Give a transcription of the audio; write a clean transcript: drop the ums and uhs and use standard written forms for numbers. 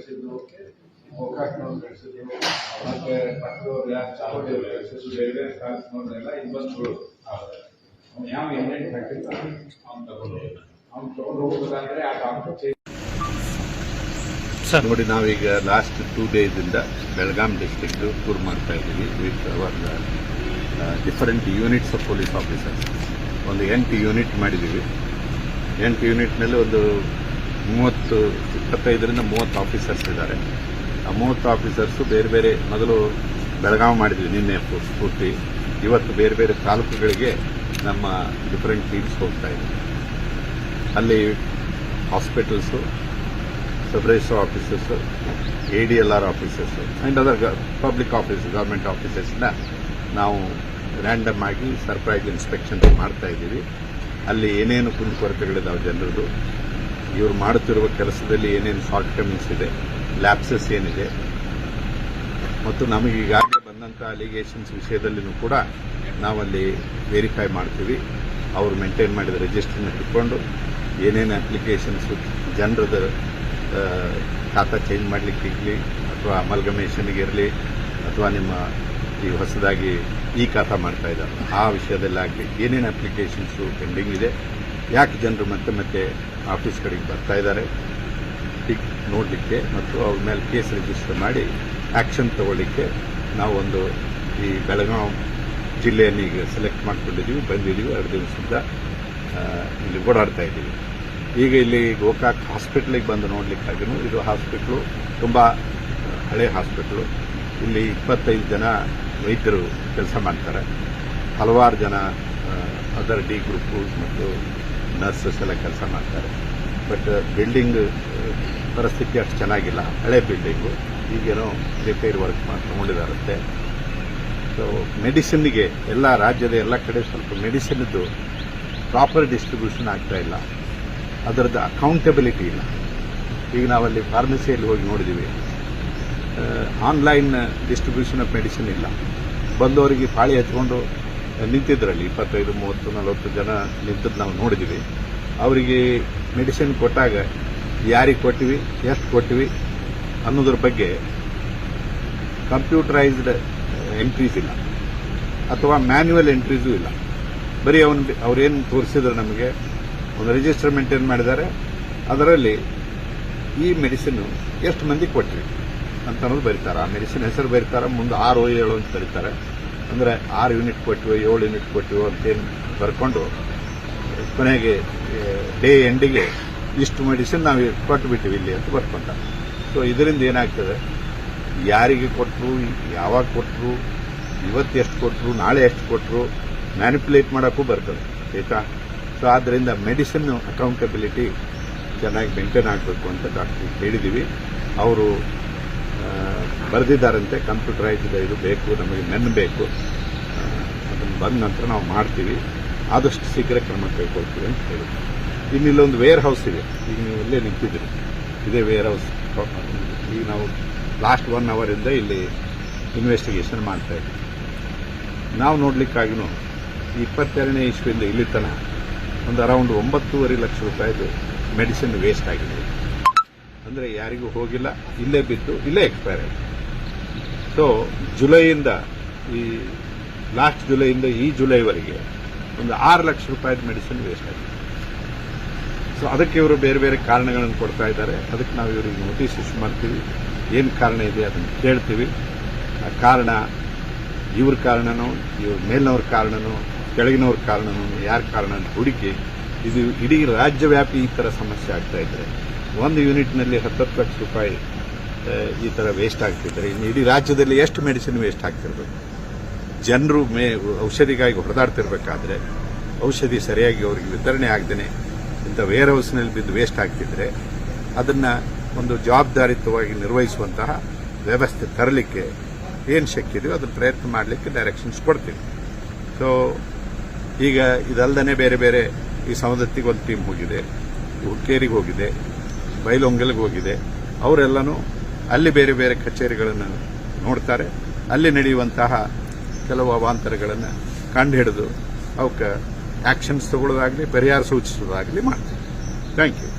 ಕಳಿಸಿದ್ರು, ಗೋಕಾಕ್ನವ್ರು ಕಳಿಸಿದ್ರು, ಮತ್ತೆ ಪಕ್ಕದವ್ರು ಯಾರು ಚಾವಡಿ ಅವ್ರು ಕಳಿಸಿದ್ರು, ಬೇರೆ ಬೇರೆ ತಾಲೂಕಿನವ್ರನ್ನೆಲ್ಲ ಇಲ್ಲಿ ಬಂದು ಅವ್ನು ಯಾವ ಏನೇನು ಹಾಕಿರ್ತ ಅವ್ನು ತಗೊಂಡು ಹೋಗೋದಾದ್ರೆ ಆ ಡಾಕ್ಟರ್ ನೋಡಿ. ನಾವೀಗ ಲಾಸ್ಟ್ 2 days ಇಂದ ಬೆಳಗಾಂ ಡಿಸ್ಟ್ರಿಕ್ಟ್ ಟೂರ್ ಮಾಡ್ತಾ ಇದ್ದೀವಿ with our different units of police officers. ಒಂದು 8 ಯೂನಿಟ್ ಮಾಡಿದ್ದೀವಿ. 8 ಯೂನಿಟ್ನಲ್ಲಿ ಒಂದು 25ರಿಂದ 30 ಆಫೀಸರ್ಸ್ ಇದ್ದಾರೆ. ಆ 30 ಆಫೀಸರ್ಸು ಬೇರೆ ಬೇರೆ, ಮೊದಲು ಬೆಳಗಾವಿ ಮಾಡಿದ್ವಿ ನಿನ್ನೆ ಪೂರ್ತಿ. ಇವತ್ತು ಬೇರೆ ಬೇರೆ ತಾಲೂಕುಗಳಿಗೆ ನಮ್ಮ ಡಿಫರೆಂಟ್ ಟೀಮ್ಸ್ ಹೋಗ್ತಾ ಇದ್ದೀವಿ. ಅಲ್ಲಿ hospitals, sub register officers, ADLR officers and other public office, government ಆಫೀಸರ್ಸ್ನ ನಾವು ರ್ಯಾಂಡಮ್ ಆಗಿ ಸರ್ಪ್ರೈಸ್ ಇನ್ಸ್ಪೆಕ್ಷನ್ ಮಾಡ್ತಾ ಇದ್ದೀವಿ. ಅಲ್ಲಿ ಏನೇನು ಕುಂದುಕೊರತೆಗಳಿದಾವೆ ಜನರದು, ಇವರು ಮಾಡುತ್ತಿರುವ ಕೆಲಸದಲ್ಲಿ ಏನೇನು ಶಾರ್ಟ್ ಕಮಿಂಗ್ಸ್ ಇದೆ, ಲ್ಯಾಪ್ಸಸ್ ಏನಿದೆ, ಮತ್ತು ನಮಗೆ ಈಗಾಗಲೇ ಬಂದಂಥ ಅಲಿಗೇಷನ್ಸ್ ವಿಷಯದಲ್ಲಿನೂ ಕೂಡ ನಾವಲ್ಲಿ ವೆರಿಫೈ ಮಾಡ್ತೀವಿ. ಅವರು ಮೇಂಟೈನ್ ಮಾಡಿದ ರಿಜಿಸ್ಟರ್ನ ಇಟ್ಕೊಂಡು ಏನೇನು ಅಪ್ಲಿಕೇಶನ್ಸು ಜನರದ ಖಾತಾ ಚೇಂಜ್ ಮಾಡಲಿಕ್ಕಿರಲಿ, ಅಥವಾ ಅಮಲ್ಗಮೇಷನ್ಗೆ ಇರಲಿ, ಅಥವಾ ನಿಮ್ಮ ಈ ಹೊಸದಾಗಿ ಈ ಖಾತಾ ಮಾಡ್ತಾ ಇದ್ದಾರೆ ಆ ವಿಷಯದಲ್ಲಾಗಲಿ ಏನೇನು ಅಪ್ಲಿಕೇಶನ್ಸು ಪೆಂಡಿಂಗ್ ಇದೆ, ಯಾಕೆ ಜನರು ಮತ್ತೆ ಮತ್ತೆ ಆಫೀಸ್ ಕಡೆಗೆ ಬರ್ತಾ ಇದ್ದಾರೆ ನೋಡಲಿಕ್ಕೆ, ಮತ್ತು ಅವ್ರ ಮೇಲೆ ಕೇಸ್ ರಿಜಿಸ್ಟರ್ ಮಾಡಿ ಆ್ಯಕ್ಷನ್ ತಗೊಳ್ಳಿಕ್ಕೆ ನಾವು ಒಂದು ಈ ಬೆಳಗಾವಿ ಜಿಲ್ಲೆಯನ್ನು ಈಗ ಸೆಲೆಕ್ಟ್ ಮಾಡ್ಕೊಂಡಿದ್ದೀವಿ, ಬಂದಿದ್ದೀವಿ. 2 ದಿವಸದಿಂದ ಇಲ್ಲಿ ಓಡಾಡ್ತಾ ಇದ್ದೀವಿ. ಈಗ ಇಲ್ಲಿ ಗೋಕಾಕ್ ಹಾಸ್ಪಿಟ್ಲಿಗೆ ಬಂದು ನೋಡಲಿಕ್ಕಾಗಿನೂ, ಇದು ಹಾಸ್ಪಿಟ್ಲು ತುಂಬ ಹಳೆ ಹಾಸ್ಪಿಟ್ಲು. ಇಲ್ಲಿ 25 ಜನ ವೈದ್ಯರು ಕೆಲಸ ಮಾಡ್ತಾರೆ, ಹಲವಾರು ಜನ ಅದರ್ ಡಿ ಗ್ರೂಪು ಮತ್ತು ನರ್ಸಸ್ ಎಲ್ಲ ಕೆಲಸ ಮಾಡ್ತಾರೆ. ಬಟ್ ಬಿಲ್ಡಿಂಗ್ ಪರಿಸ್ಥಿತಿ ಅಷ್ಟು ಚೆನ್ನಾಗಿಲ್ಲ, ಹಳೆ ಬಿಲ್ಡಿಂಗು. ಈಗೇನೋ ರಿಪೇರ್ ವರ್ಕ್ ತಗೊಂಡಿದ್ದಾರಂತೆ. ಸೊ ಮೆಡಿಸಿನ್ಗೆ ಎಲ್ಲ ರಾಜ್ಯದ ಎಲ್ಲ ಕಡೆ ಸ್ವಲ್ಪ ಮೆಡಿಸಿನ್ದು ಪ್ರಾಪರ್ ಡಿಸ್ಟ್ರಿಬ್ಯೂಷನ್ ಆಗ್ತಾ ಇಲ್ಲ, ಅದರದ್ದು ಅಕೌಂಟಬಿಲಿಟಿ ಇಲ್ಲ. ಈಗ ನಾವಲ್ಲಿ ಫಾರ್ಮಸಿಯಲ್ಲಿ ಹೋಗಿ ನೋಡಿದ್ದೀವಿ, ಆನ್ಲೈನ್ ಡಿಸ್ಟ್ರಿಬ್ಯೂಷನ್ ಆಫ್ ಮೆಡಿಸಿನ್ ಇಲ್ಲ. ಬಂದವರಿಗೆ ಪಾಳಿ ಹಚ್ಕೊಂಡು ನಿಂತಿದ್ರಲ್ಲಿ 25, 30, 40 ಜನ ನಿಂತದ್ದು ನಾವು ನೋಡಿದ್ದೀವಿ. ಅವರಿಗೆ ಮೆಡಿಸಿನ್ ಕೊಟ್ಟಾಗ ಯಾರಿಗೆ ಕೊಟ್ಟಿವಿ, ಎಷ್ಟು ಕೊಟ್ಟಿವಿ ಅನ್ನೋದ್ರ ಬಗ್ಗೆ ಕಂಪ್ಯೂಟರೈಸ್ಡ್ ಎಂಟ್ರೀಸ್ ಇಲ್ಲ, ಅಥವಾ ಮ್ಯಾನ್ಯುವಲ್ ಎಂಟ್ರೀಸು ಇಲ್ಲ. ಬರೀ ಅವ್ರೇನು ತೋರಿಸಿದ್ರು ನಮಗೆ, ಒಂದು ರಿಜಿಸ್ಟರ್ ಮೇಂಟೈನ್ ಮಾಡಿದ್ದಾರೆ, ಅದರಲ್ಲಿ ಈ ಮೆಡಿಸಿನ್ ಎಷ್ಟು ಮಂದಿ ಕೊಟ್ಟಿವಿ ಅಂತ ಅನ್ನೋದು ಬರೀತಾರೆ. ಆ ಮೆಡಿಸಿನ್ ಹೆಸರು ಬರೀತಾರೆ, ಮುಂದೆ 6 7 ಅಂತ ಬರೀತಾರೆ. ಅಂದರೆ 6 ಯೂನಿಟ್ ಕೊಟ್ಟಿವೋ 7 ಯೂನಿಟ್ ಕೊಟ್ಟಿವೋ ಅಂತೇನು ಬರ್ಕೊಂಡು ಕೊನೆಗೆ ಡೇ ಎಂಡಿಗೆ ಇಷ್ಟು ಮೆಡಿಸಿನ್ ನಾವು ಕೊಟ್ಟುಬಿಟ್ಟಿವಿ ಇಲ್ಲಿ ಅಂತ ಬರ್ಕೊಂತಾರೆ. ಸೊ ಇದರಿಂದ ಏನಾಗ್ತದೆ, ಯಾರಿಗೆ ಕೊಟ್ಟರು, ಯಾವಾಗ ಕೊಟ್ಟರು, ಇವತ್ತು ಎಷ್ಟು ಕೊಟ್ಟರು, ನಾಳೆ ಎಷ್ಟು ಕೊಟ್ಟರು ಮ್ಯಾನಿಪುಲೇಟ್ ಮಾಡೋಕ್ಕೂ ಬರ್ತದೆ, ಆಯಿತಾ. ಸೊ ಆದ್ದರಿಂದ ಮೆಡಿಸಿನ್ ಅಕೌಂಟಬಿಲಿಟಿ ಚೆನ್ನಾಗಿ ಮೇಂಟೈನ್ ಆಗಬೇಕು ಅಂತ ಡಾಕ್ಟ್ರಿಗೆ ಹೇಳಿದ್ದೀವಿ. ಅವರು ಬರೆದಿದ್ದಾರಂತೆ, ಕಂಪ್ಯೂಟರೈಸ್ಡ್ ಇದು ಬೇಕು, ನಮಗೆ ಮೆನ್ ಬೇಕು, ಅದನ್ನು ಬಂದ ನಂತರ ನಾವು ಮಾಡ್ತೀವಿ, ಆದಷ್ಟು ಶೀಘ್ರ ಕ್ರಮ ಕೈಗೊಳ್ತೀವಿ ಅಂತ ಹೇಳಿದ್ವಿ. ಇನ್ನಿಲ್ಲೊಂದು ವೇರ್ ಹೌಸ್ ಇದೆ, ಈಗ ನೀವು ಇಲ್ಲೇ ನಿಂತಿದ್ದೀರಿ, ಇದೇ ವೇರ್ ಹೌಸ್. ಈಗ ನಾವು ಲಾಸ್ಟ್ 1 ಅವರಿಂದ ಇಲ್ಲಿ ಇನ್ವೆಸ್ಟಿಗೇಷನ್ ಮಾಡ್ತಾ ಇದ್ದೀವಿ. ನಾವು ನೋಡ್ಲಿಕ್ಕಾಗಿನೂ 22ನೇ ಇಸ್ವಿಯಿಂದ ಇಲ್ಲಿ ತನಕ ಒಂದು ಅರೌಂಡ್ 9.5 ಲಕ್ಷ ರೂಪಾಯಿದು ಮೆಡಿಸಿನ್ ವೇಸ್ಟ್ ಆಗಿದೆ. ಅಂದರೆ ಯಾರಿಗೂ ಹೋಗಿಲ್ಲ, ಇಲ್ಲೇ ಬಿದ್ದು ಇಲ್ಲೇ ಎಕ್ಸ್ಪೈರ್ ಆಗಿದೆ. ಸೊ ಜುಲೈಯಿಂದ ಲಾಸ್ಟ್ ಜುಲೈಯಿಂದ ಈ ಜುಲೈವರೆಗೆ ಒಂದು 6 ಲಕ್ಷ ರೂಪಾಯಿದ ಮೆಡಿಸಿನ್ ವೇಸ್ಟ್ ಆಗಿದೆ. ಸೊ ಅದಕ್ಕೆ ಇವರು ಬೇರೆ ಬೇರೆ ಕಾರಣಗಳನ್ನು ಕೊಡ್ತಾ ಇದ್ದಾರೆ. ಅದಕ್ಕೆ ನಾವು ಇವರಿಗೆ ನೋಟಿಸ್ ಇಶ್ಯೂ ಮಾಡ್ತೀವಿ, ಏನು ಕಾರಣ ಇದೆ ಅದನ್ನು ಕೇಳ್ತೀವಿ. ಆ ಕಾರಣ ಇವ್ರ ಕಾರಣನೋ, ಇವ್ರ ಮೇಲಿನವ್ರ ಕಾರಣನೋ, ಕೆಳಗಿನವ್ರ ಕಾರಣನೋ, ಯಾರ ಕಾರಣ ಅಂತ ಹುಡುಕಿ, ಇದು ಇಡೀ ರಾಜ್ಯವ್ಯಾಪಿ ಈ ಥರ ಸಮಸ್ಯೆ ಆಗ್ತಾ ಇದ್ದಾರೆ. ಒಂದು ಯೂನಿಟ್ನಲ್ಲಿ 10 ಲಕ್ಷ ರೂಪಾಯಿ ಈ ಥರ ವೇಸ್ಟ್ ಆಗ್ತಿದ್ದಾರೆ. ಇನ್ನು ಇಡೀ ರಾಜ್ಯದಲ್ಲಿ ಎಷ್ಟು ಮೆಡಿಸಿನ್ ವೇಸ್ಟ್ ಆಗ್ತಿರ್ಬೇಕು? ಜನರು ಔಷಧಿಗಾಗಿ ಹೊಡೆದಾಡ್ತಿರ್ಬೇಕಾದ್ರೆ ಔಷಧಿ ಸರಿಯಾಗಿ ಅವರಿಗೆ ವಿತರಣೆ ಆಗದೇನೆ ಇಂಥ ವೇರ್ ಹೌಸ್ನಲ್ಲಿ ಬಿದ್ದು ವೇಸ್ಟ್ ಆಗ್ತಿದ್ರೆ ಅದನ್ನು ಒಂದು ಜವಾಬ್ದಾರಿಯುತವಾಗಿ ನಿರ್ವಹಿಸುವಂತಹ ವ್ಯವಸ್ಥೆ ತರಲಿಕ್ಕೆ ಏನು ಶಕ್ಯ ಇದೆಯೋ ಅದನ್ನು ಪ್ರಯತ್ನ ಮಾಡಲಿಕ್ಕೆ ಡೈರೆಕ್ಷನ್ಸ್ ಕೊಡ್ತೀವಿ. ಸೊ ಈಗ ಇದಲ್ಲದೇ ಬೇರೆ ಬೇರೆ ಈ ಸವದತ್ತಿಗೆ ಒಂದು ಟೀಮ್ ಹೋಗಿದೆ, ಹುಕ್ಕೇರಿಗೆ ಹೋಗಿದೆ, ಬೈಲೊಂಗಲ್ಗೆ ಹೋಗಿದೆ. ಅವರೆಲ್ಲನೂ ಅಲ್ಲಿ ಬೇರೆ ಬೇರೆ ಕಚೇರಿಗಳನ್ನು ನೋಡ್ತಾರೆ, ಅಲ್ಲಿ ನಡೆಯುವಂತಹ ಕೆಲವು ಅವಾಂತರಗಳನ್ನು ಕಂಡುಹಿಡಿದು ಅವಕ್ಕೆ ಆಕ್ಷನ್ಸ್ ತಗೊಳ್ಳೋದಾಗಲಿ ಪರಿಹಾರ ಸೂಚಿಸೋದಾಗಲಿ ಮಾಡ್ತೀವಿ. Thank you.